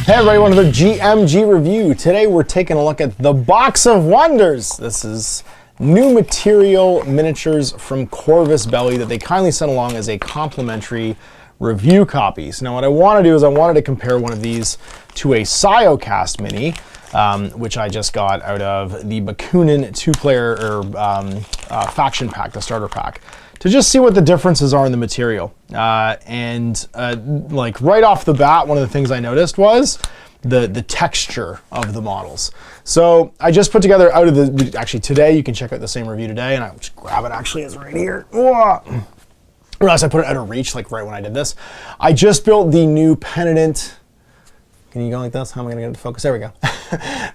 Hey everybody, welcome to the GMG review. Today we're taking a look at the Box of Wonders. This is new material miniatures from Corvus Belli that they kindly sent along as a complimentary review copy. So now what I want to do is I wanted to compare one of these to a Siocast mini, which I just got out of the Bakunin two-player faction pack, the starter pack, to just see what the differences are in the material. Like right off the bat, one of the things I noticed was the texture of the models. So I just put together out of the, actually today, you can check out the same review today, and I'll just grab it, actually, it's right here. Whoa. Realized I put it out of reach, like right when I did this. I just built the new Penitent. Can you go like this? How am I gonna get it to focus? There we go.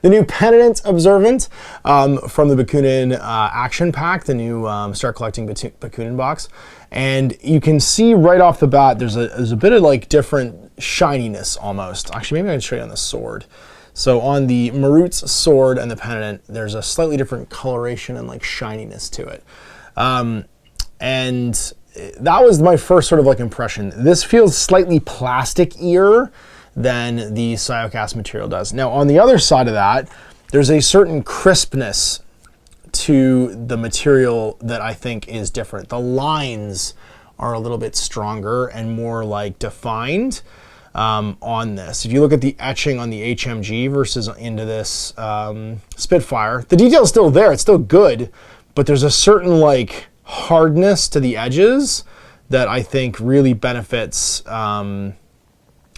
The new Penitent Observant from the Bakunin action pack, the new Start Collecting Bakunin box. And you can see right off the bat, there's a bit of like different shininess almost. Actually, maybe I can show you on the sword. So on the Marut's sword and the Penitent, there's a slightly different coloration and like shininess to it. And that was my first sort of like impression. This feels slightly plastic-ier than the Siocast material does. Now, on the other side of that, there's a certain crispness to the material that I think is different. The lines are a little bit stronger and more like defined on this. If you look at the etching on the HMG versus into this Spitfire, the detail's still there, it's still good, but there's a certain like hardness to the edges that I think really benefits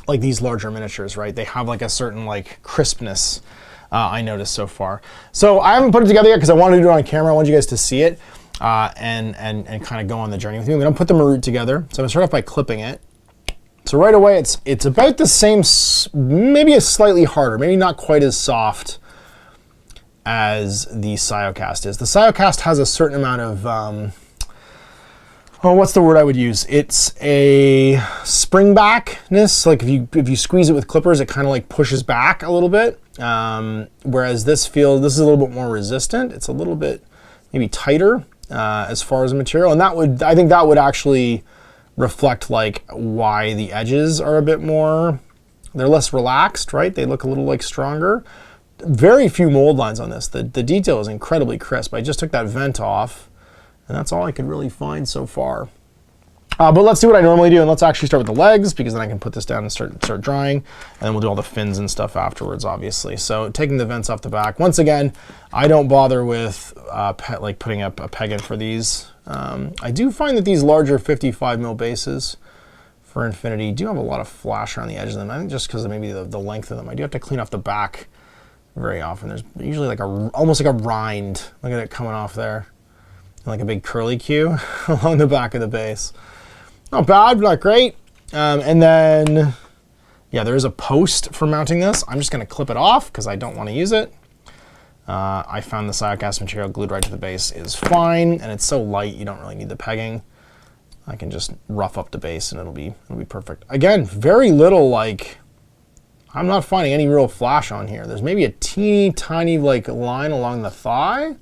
like these larger miniatures, right? They have like a certain like crispness I noticed so far. So I haven't put it together yet because I wanted to do it on camera. I wanted you guys to see it and kind of go on the journey with me. I'm gonna put the Marut together. So I'm gonna start off by clipping it. So right away, it's about the same, maybe a slightly harder, maybe not quite as soft as the Siocast is. The Siocast has a certain amount of, what's the word I would use? It's a springbackness. Like if you squeeze it with clippers, it kind of like pushes back a little bit. Whereas this is a little bit more resistant. It's a little bit maybe tighter as far as material, and I think that would actually reflect like why the edges are a bit more. They're less relaxed, right? They look a little like stronger. Very few mold lines on this. The detail is incredibly crisp. I just took that vent off, and that's all I could really find so far. But let's do what I normally do, and let's actually start with the legs, because then I can put this down and start drying, and then we'll do all the fins and stuff afterwards, obviously. So taking the vents off the back. Once again, I don't bother with like putting up a peg in for these. I do find that these larger 55 mil bases for Infinity do have a lot of flash around the edge of them. I think just because of maybe the length of them. I do have to clean off the back very often. There's usually like almost like a rind. Look at it coming off there. Like a big curly Q along the back of the base. Not bad, not great. And then, yeah, there is a post for mounting this. I'm just gonna clip it off because I don't wanna use it. I found the Siocast material glued right to the base is fine, and it's so light you don't really need the pegging. I can just rough up the base and it'll be perfect. Again, very little like, I'm not finding any real flash on here. There's maybe a teeny tiny like line along the thigh,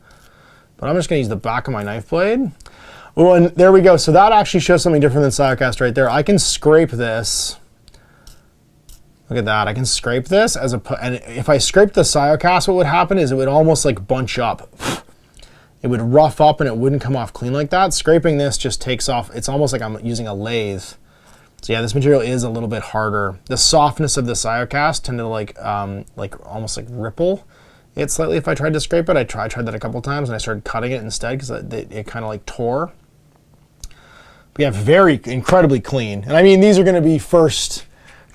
but I'm just gonna use the back of my knife blade. Oh, and there we go. So that actually shows something different than Siocast right there. I can scrape this. Look at that. I can scrape this and if I scraped the Siocast, what would happen is it would almost like bunch up. It would rough up and it wouldn't come off clean like that. Scraping this just takes off. It's almost like I'm using a lathe. So yeah, this material is a little bit harder. The softness of the Siocast tend to like almost like ripple it slightly if I tried to scrape it. I tried that a couple times and I started cutting it instead because it kind of like tore. But yeah, very incredibly clean. And I mean, these are gonna be first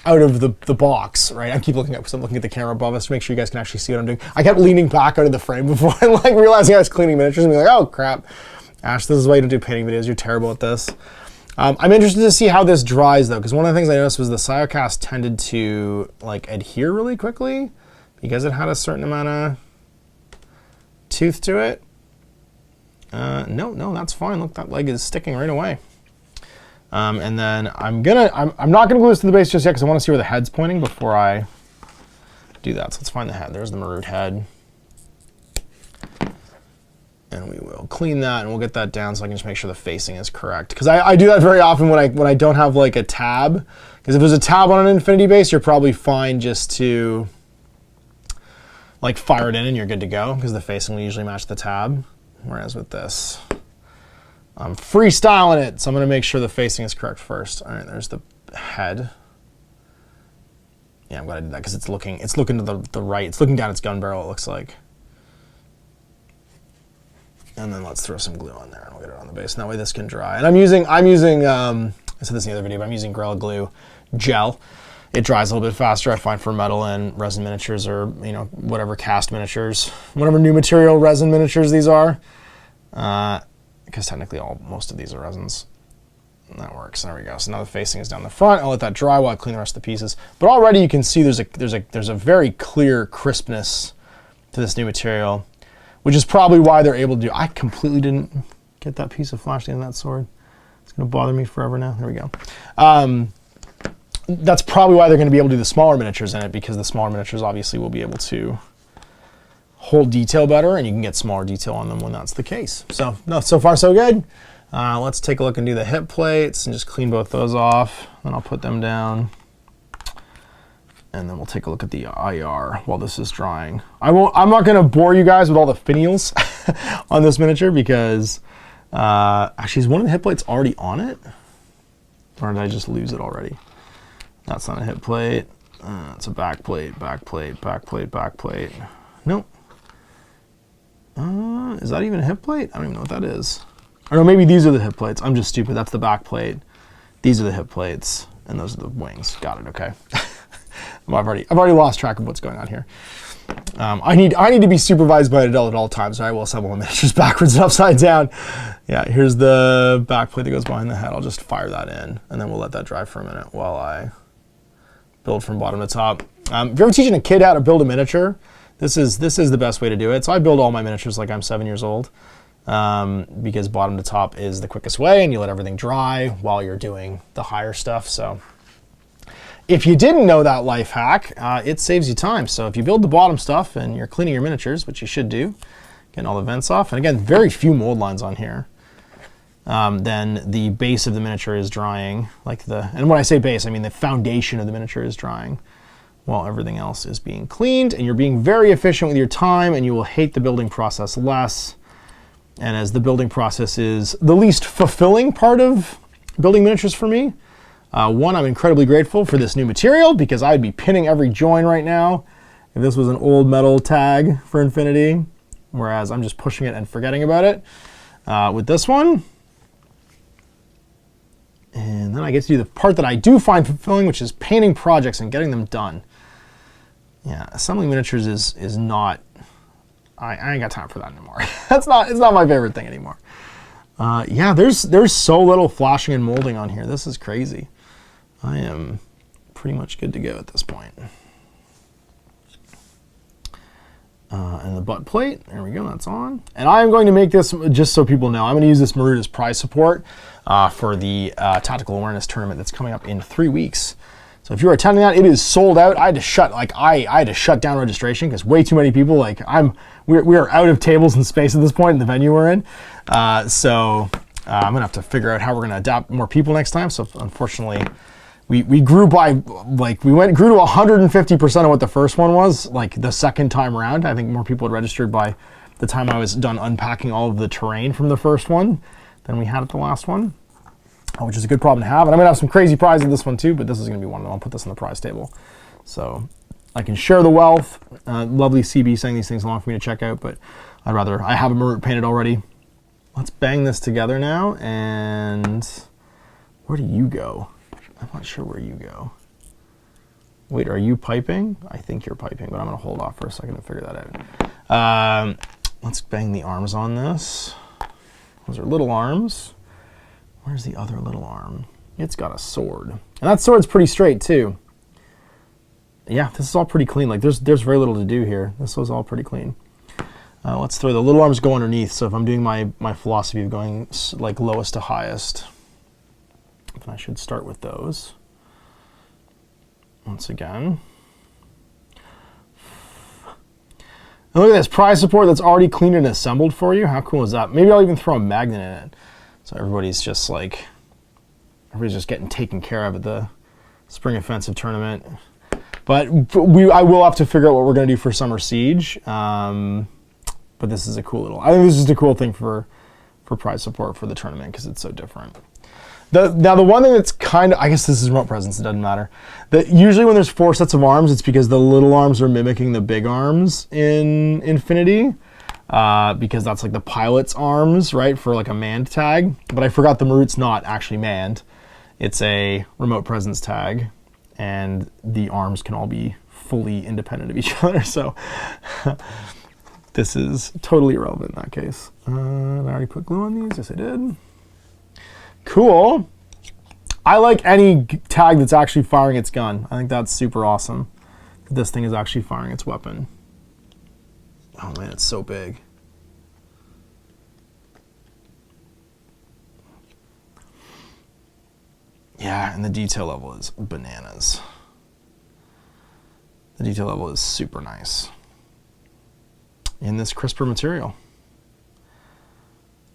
out of the box, right? I keep looking up because I'm looking at the camera above us to make sure you guys can actually see what I'm doing. I kept leaning back out of the frame before I like realizing I was cleaning miniatures and being like, oh crap. Ash, this is why you don't do painting videos. You're terrible at this. I'm interested to see how this dries though, because one of the things I noticed was the Siocast tended to like adhere really quickly because it had a certain amount of tooth to it. No, that's fine. Look, that leg is sticking right away. And then I'm not gonna glue this to the base just yet because I want to see where the head's pointing before I do that. So let's find the head. There's the Marut head. And we will clean that and we'll get that down so I can just make sure the facing is correct. Because I do that very often when I don't have like a tab. Because if there's a tab on an Infinity base, you're probably fine just to like fire it in and you're good to go. Because the facing will usually match the tab. Whereas with this, I'm freestyling it. So I'm going to make sure the facing is correct first. All right, there's the head. Yeah, I'm glad I did that because it's looking to the right. It's looking down its gun barrel, it looks like. And then let's throw some glue on there and we'll get it on the base. And that way this can dry. And I'm using I said this in the other video, but I'm using Guerrilla glue gel. It dries a little bit faster, I find, for metal and resin miniatures, or you know, whatever cast miniatures, whatever new material resin miniatures these are. Because technically most of these are resins. And that works. There we go. So now the facing is down the front. I'll let that dry while I clean the rest of the pieces. But already you can see there's a very clear crispness to this new material, which is probably why they're able to do. I completely didn't get that piece of flashlight in that sword. It's going to bother me forever now. There we go. That's probably why they're going to be able to do the smaller miniatures in it, because the smaller miniatures obviously will be able to hold detail better, and you can get smaller detail on them when that's the case. So, no, so far so good. Let's take a look and do the hip plates and just clean both those off. Then I'll put them down. And then we'll take a look at the IR while this is drying. I'm not going to bore you guys with all the finials on this miniature because actually, is one of the hip plates already on it? Or did I just lose it already? That's not a hip plate. It's a back plate, back plate, back plate, back plate. Nope. Is that even a hip plate? I don't even know what that is. Or no, maybe these are the hip plates. I'm just stupid. That's the back plate. These are the hip plates, and those are the wings. Got it. Okay. I've already lost track of what's going on here. I need to be supervised by an adult at all times, so I will assemble my miniatures backwards and upside down. Yeah, here's the back plate that goes behind the head. I'll just fire that in, and then we'll let that dry for a minute while I build from bottom to top. If you're ever teaching a kid how to build a miniature, this is the best way to do it. So I build all my miniatures like I'm 7 years old, because bottom to top is the quickest way, and you let everything dry while you're doing the higher stuff. So if you didn't know that life hack, it saves you time. So if you build the bottom stuff and you're cleaning your miniatures, which you should do, getting all the vents off, and again, very few mold lines on here, then the base of the miniature is drying, and when I say base, I mean the foundation of the miniature is drying while everything else is being cleaned, and you're being very efficient with your time, and you will hate the building process less. And as the building process is the least fulfilling part of building miniatures for me, one, I'm incredibly grateful for this new material because I'd be pinning every join right now if this was an old metal tag for Infinity, whereas I'm just pushing it and forgetting about it with this one. And then I get to do the part that I do find fulfilling, which is painting projects and getting them done. Yeah, assembling miniatures is not, I ain't got time for that anymore. It's not my favorite thing anymore. Yeah, there's so little flashing and molding on here. This is crazy. I am pretty much good to go at this point. And the butt plate, there we go, that's on. And I am going to make this, just so people know, I'm going to use this Marut as prize support for the Tactical Awareness Tournament that's coming up in 3 weeks. So if you're attending that, it is sold out. I had to shut down registration because way too many people, we are out of tables and space at this point in the venue we're in. So I'm gonna have to figure out how we're gonna adapt more people next time. So unfortunately, we grew by, grew to 150% of what the first one was, the second time around. I think more people had registered by the time I was done unpacking all of the terrain from the first one than we had at the last one, which is a good problem to have. And I'm gonna have some crazy prizes in this one too, but this is gonna be one of them. I'll put this on the prize table. So I can share the wealth. Lovely CB sending these things along for me to check out, but I have a Marut painted already. Let's bang this together now, and where do you go? I'm not sure where you go. Wait, are you piping? I think you're piping, but I'm gonna hold off for a second to figure that out. Let's bang the arms on this. Those are little arms. Where's the other little arm? It's got a sword. And that sword's pretty straight too. Yeah, this is all pretty clean. There's very little to do here. This was all pretty clean. Let's throw the little arms go underneath. So if I'm doing my philosophy of going lowest to highest, then I should start with those. Once again. And look at this, prize support that's already cleaned and assembled for you. How cool is that? Maybe I'll even throw a magnet in it. So everybody's just getting taken care of at the Spring Offensive Tournament. But I will have to figure out what we're going to do for Summer Siege. But this is a cool little, I think this is a cool thing for prize support for the tournament because it's so different. Now the one thing that's kind of, I guess this is remote presence, it doesn't matter. That usually when there's 4 sets of arms, it's because the little arms are mimicking the big arms in Infinity. Because that's like the pilot's arms, right, for like a manned tag. But I forgot the Marut's not actually manned. It's a remote presence tag. And the arms can all be fully independent of each other. So this is totally irrelevant in that case. I already put glue on these. Yes, I did. Cool. I like any tag that's actually firing its gun. I think that's super awesome. This thing is actually firing its weapon. Oh man, it's so big. Yeah, and the detail level is bananas. The detail level is super nice. In this crisper material.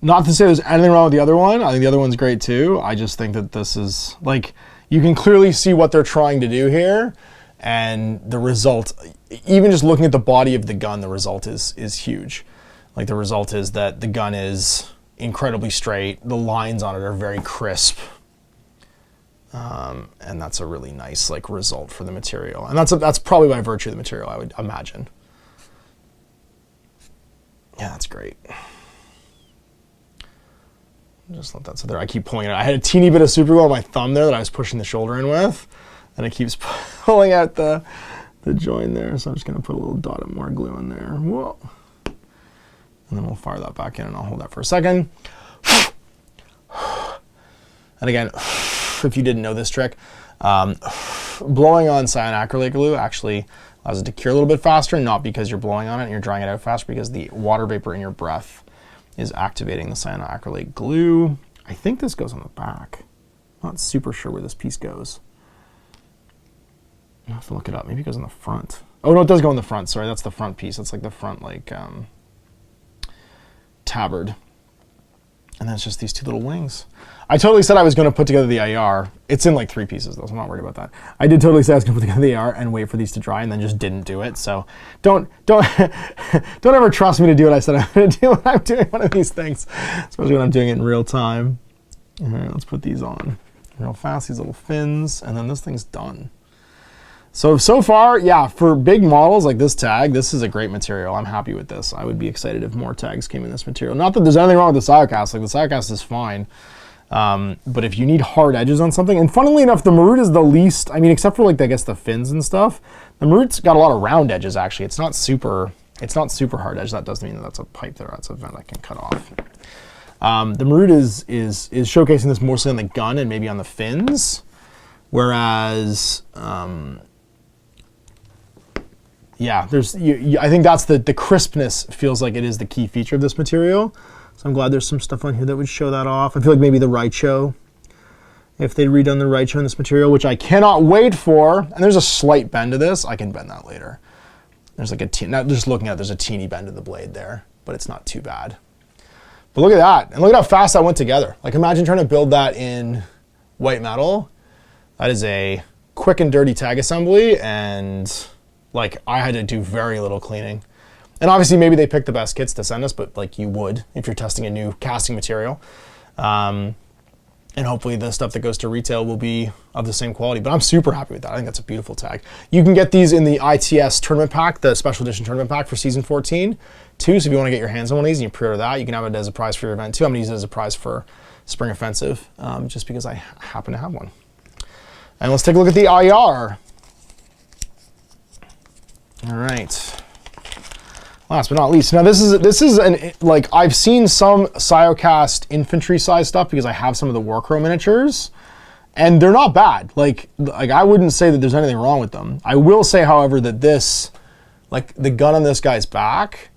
Not to say there's anything wrong with the other one. I think the other one's great too. I just think that this is, like, you can clearly see what they're trying to do here. And the result, even just looking at the body of the gun, the result is huge. Like, the result is that the gun is incredibly straight. The lines on it are very crisp. And that's a really nice, like, result for the material. And that's probably by virtue of the material, I would imagine. Yeah, that's great. Just let that sit there. I keep pulling it out. I had a teeny bit of super glue on my thumb there that I was pushing the shoulder in with, and it keeps pulling out the join there. So I'm just going to put a little dot of more glue in there. Whoa. And then we'll fire that back in, and I'll hold that for a second. And again, if you didn't know this trick, blowing on cyanacrylate glue actually allows it to cure a little bit faster, not because you're blowing on it and you're drying it out faster, because the water vapor in your breath is activating the cyanacrylate glue. I think this goes on the back. I'm not super sure where this piece goes. I have to look it up. Maybe it goes on the front. Oh no, it does go on the front. Sorry, that's the front piece. That's like the front, like, tabard. And then it's just these 2 little wings. I totally said I was going to put together the IR. It's in like 3 pieces though, so I'm not worried about that. I did totally say I was going to put together the IR and wait for these to dry, and then just didn't do it. So don't ever trust me to do what I said I'm going to do when I'm doing one of these things, especially when I'm doing it in real time. All right, let's put these on real fast, these little fins, and then this thing's done. So far, yeah, for big models like this tag, this is a great material. I'm happy with this. I would be excited if more tags came in this material. Not that there's anything wrong with the Siocast. Like, the Siocast is fine. But if you need hard edges on something, and funnily enough, the Marut is the least, I mean, except for, like, I guess the fins and stuff, the Marut's got a lot of round edges, actually. It's not super hard edge. That doesn't mean that that's a pipe there. That's a vent I can cut off. The Marut is showcasing this mostly on the gun and maybe on the fins, whereas, yeah, I think that's the crispness feels like it is the key feature of this material. So I'm glad there's some stuff on here that would show that off. I feel like maybe the Raicho, if they'd redone the Raicho in this material, which I cannot wait for. And there's a slight bend to this. I can bend that later. There's like now just looking at it, there's a teeny bend in the blade there, but it's not too bad. But look at that. And look at how fast that went together. Like, imagine trying to build that in white metal. That is a quick and dirty tag assembly, and like, I had to do very little cleaning. And obviously maybe they picked the best kits to send us, but like, you would if you're testing a new casting material. And hopefully the stuff that goes to retail will be of the same quality. But I'm super happy with that. I think that's a beautiful tag. You can get these in the ITS tournament pack, the special edition tournament pack for season 14 too. So if you want to get your hands on one of these and you pre-order that, you can have it as a prize for your event too. I'm going to use it as a prize for Spring Offensive, just because I happen to have one. And let's take a look at the IR. All right. Last but not least, now this is like, I've seen some Siocast infantry size stuff because I have some of the Warcrow miniatures, and they're not bad. Like I wouldn't say that there's anything wrong with them. I will say, however, that this, like, the gun on this guy's back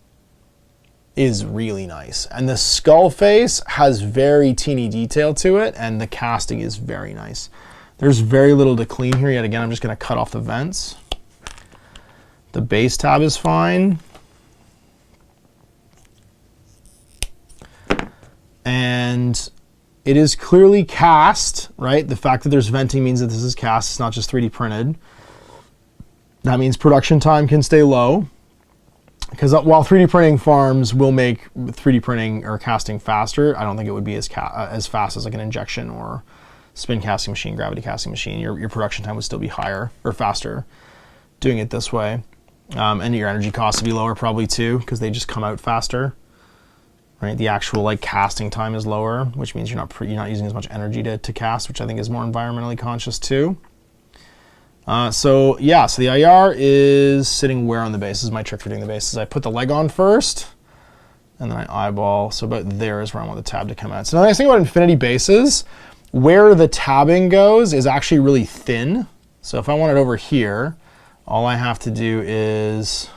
is really nice, and the skull face has very teeny detail to it, and the casting is very nice. There's very little to clean here. Yet again, I'm just going to cut off the vents. The base tab is fine. And it is clearly cast, right? The fact that there's venting means that this is cast. It's not just 3D printed. That means production time can stay low. Because while 3D printing farms will make 3D printing or casting faster, I don't think it would be as fast as like an injection or spin casting machine, gravity casting machine. Your production time would still be higher or faster doing it this way. And your energy costs would be lower probably too, because they just come out faster. Right, the actual like casting time is lower, which means you're not using as much energy to cast, which I think is more environmentally conscious too. So the IR is sitting where on the base? This is my trick for doing the base. Is I put the leg on first, and then I eyeball. So about there is where I want the tab to come out. So the nice thing about Infinity bases, where the tabbing goes is actually really thin. So if I want it over here, all I have to do is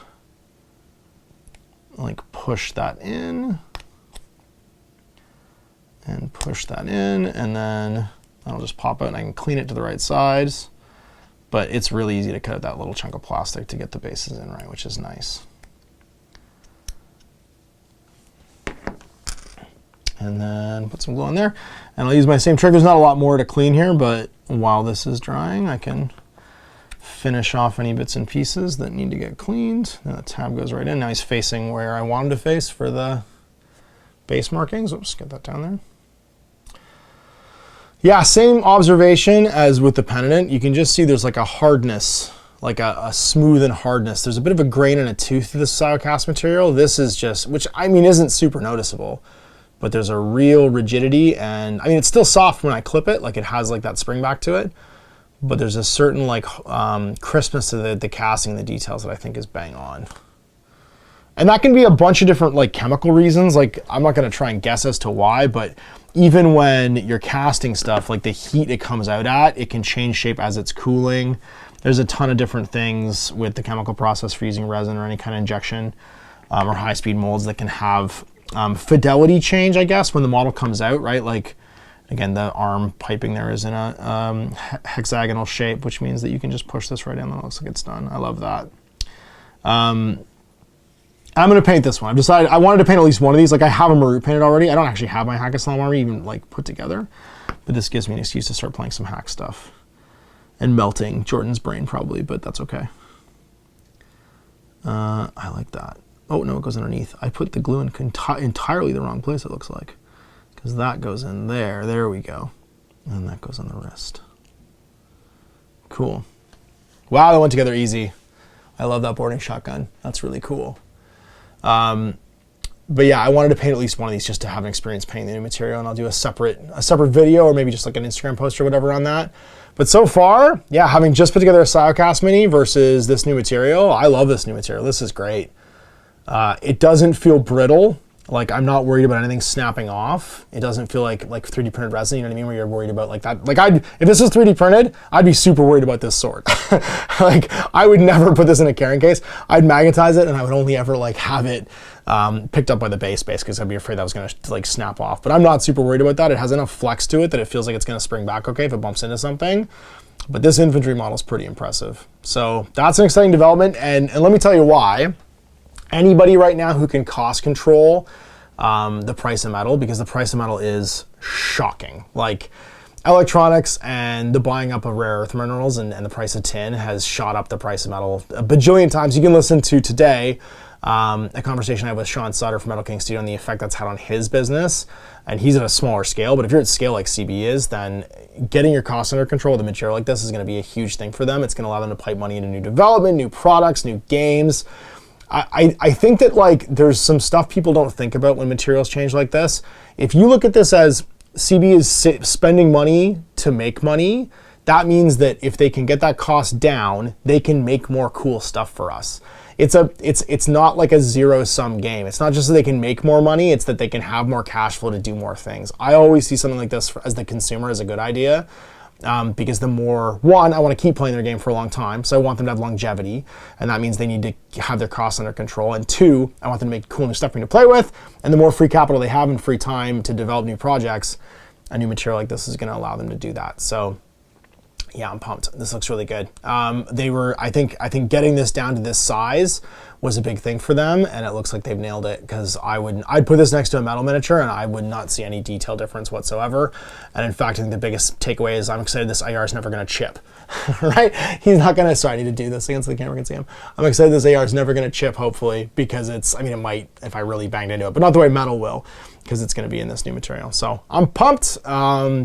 like push that in. And push that in, and then that'll just pop out and I can clean it to the right size. But it's really easy to cut out that little chunk of plastic to get the bases in right, which is nice. And then put some glue on there. And I'll use my same trick. There's not a lot more to clean here, but while this is drying, I can finish off any bits and pieces that need to get cleaned. And the tab goes right in. Now he's facing where I want him to face for the base markings. Oops, get that down there. Yeah, same observation as with the penitent. You can just see there's like a hardness, like a smooth and hardness. There's a bit of a grain and a tooth to the Siocast material. This is just, which I mean isn't super noticeable, but there's a real rigidity, and I mean it's still soft when I clip it, like it has like that spring back to it, but there's a certain like crispness to the casting, the details that I think is bang on. And that can be a bunch of different like chemical reasons. Like I'm not gonna try and guess as to why, but even when you're casting stuff, like the heat it comes out at, it can change shape as it's cooling. There's a ton of different things with the chemical process for using resin or any kind of injection or high-speed molds that can have fidelity change, I guess, when the model comes out, right? Like, again, the arm piping there is in a hexagonal shape, which means that you can just push this right in and it looks like it's done. I love that. I'm gonna paint this one. I've decided I wanted to paint at least one of these. Like I have a Marut painted already. I don't actually have my Hack Islam army even like put together, but this gives me an excuse to start playing some hack stuff and melting Jordan's brain probably, but that's okay. I like that. Oh no, it goes underneath. I put the glue in entirely the wrong place, it looks like, because that goes in there. There we go, and that goes on the wrist. Cool. Wow, that went together easy. I love that boarding shotgun. That's really cool. But yeah, I wanted to paint at least one of these just to have an experience painting the new material, and I'll do a separate video or maybe just like an Instagram post or whatever on that. But so far, yeah, having just put together a Siocast mini versus this new material, I love this new material. This is great. It doesn't feel brittle. Like I'm not worried about anything snapping off. It doesn't feel like 3D printed resin, you know what I mean? Where you're worried about like that. Like if this was 3D printed, I'd be super worried about this sword. Like I would never put this in a carrying case. I'd magnetize it and I would only ever like have it picked up by the base because I'd be afraid that was gonna like snap off. But I'm not super worried about that. It has enough flex to it that it feels like it's gonna spring back okay if it bumps into something. But this infantry model is pretty impressive. So that's an exciting development, and let me tell you why. Anybody right now who can cost control the price of metal, because the price of metal is shocking. Like electronics and the buying up of rare earth minerals and the price of tin has shot up the price of metal a bajillion times. You can listen to today a conversation I had with Sean Sutter from Metal King Studio on the effect that's had on his business. And he's at a smaller scale, but if you're at scale like CB is, then getting your costs under control with a material like this is gonna be a huge thing for them. It's gonna allow them to pipe money into new development, new products, new games. I think that like there's some stuff people don't think about when materials change like this. If you look at this as CB is spending money to make money, that means that if they can get that cost down, they can make more cool stuff for us. It's not like a zero-sum game. It's not just that they can make more money, it's that they can have more cash flow to do more things. I always see something like this as the consumer as a good idea. Because the more, one, I want to keep playing their game for a long time, so I want them to have longevity, and that means they need to have their costs under control, and two, I want them to make cool new stuff for me to play with, and the more free capital they have and free time to develop new projects, a new material like this is going to allow them to do that. So yeah, I'm pumped. This looks really good. I think getting this down to this size was a big thing for them, and it looks like they've nailed it, because I'd put this next to a metal miniature and I would not see any detail difference whatsoever. And in fact, I think the biggest takeaway is I'm excited this AR is never going to chip, right? He's not going to, sorry, I need to do this again so the camera can see him. I'm excited this AR is never going to chip, hopefully, because it's, I mean, it might if I really banged into it, but not the way metal will, because it's going to be in this new material. So I'm pumped.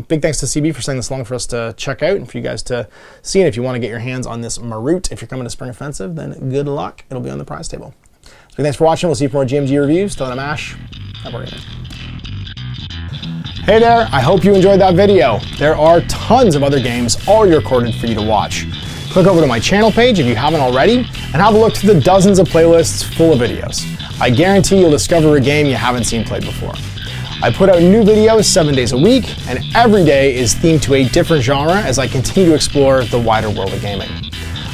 Big thanks to CB for sending this along for us to check out and for you guys to see. And if you want to get your hands on this Marut, if you're coming to Spring Offensive, then good luck. It'll be on the prize table. So thanks for watching. We'll see you for more GMG reviews. Still on Ash. Have a great night. Hey there, I hope you enjoyed that video. There are tons of other games already recorded for you to watch. Click over to my channel page if you haven't already, and have a look through the dozens of playlists full of videos. I guarantee you'll discover a game you haven't seen played before. I put out new videos 7 days a week, and every day is themed to a different genre as I continue to explore the wider world of gaming.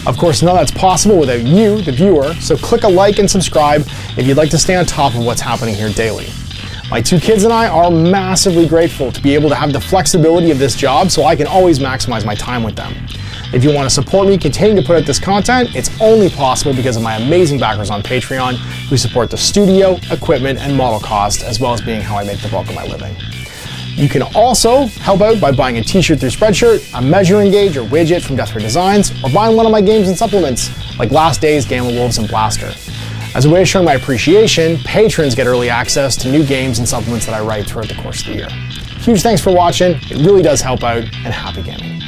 Of course, none of that's possible without you, the viewer, so click a like and subscribe if you'd like to stay on top of what's happening here daily. My 2 kids and I are massively grateful to be able to have the flexibility of this job so I can always maximize my time with them. If you want to support me continue to put out this content, it's only possible because of my amazing backers on Patreon who support the studio, equipment, and model cost, as well as being how I make the bulk of my living. You can also help out by buying a t-shirt through Spreadshirt, a measuring gauge or widget from Death Ray Designs, or buying one of my games and supplements like Last Days, Gamma Wolves, and Blaster. As a way of showing my appreciation, patrons get early access to new games and supplements that I write throughout the course of the year. Huge thanks for watching, it really does help out, and happy gaming.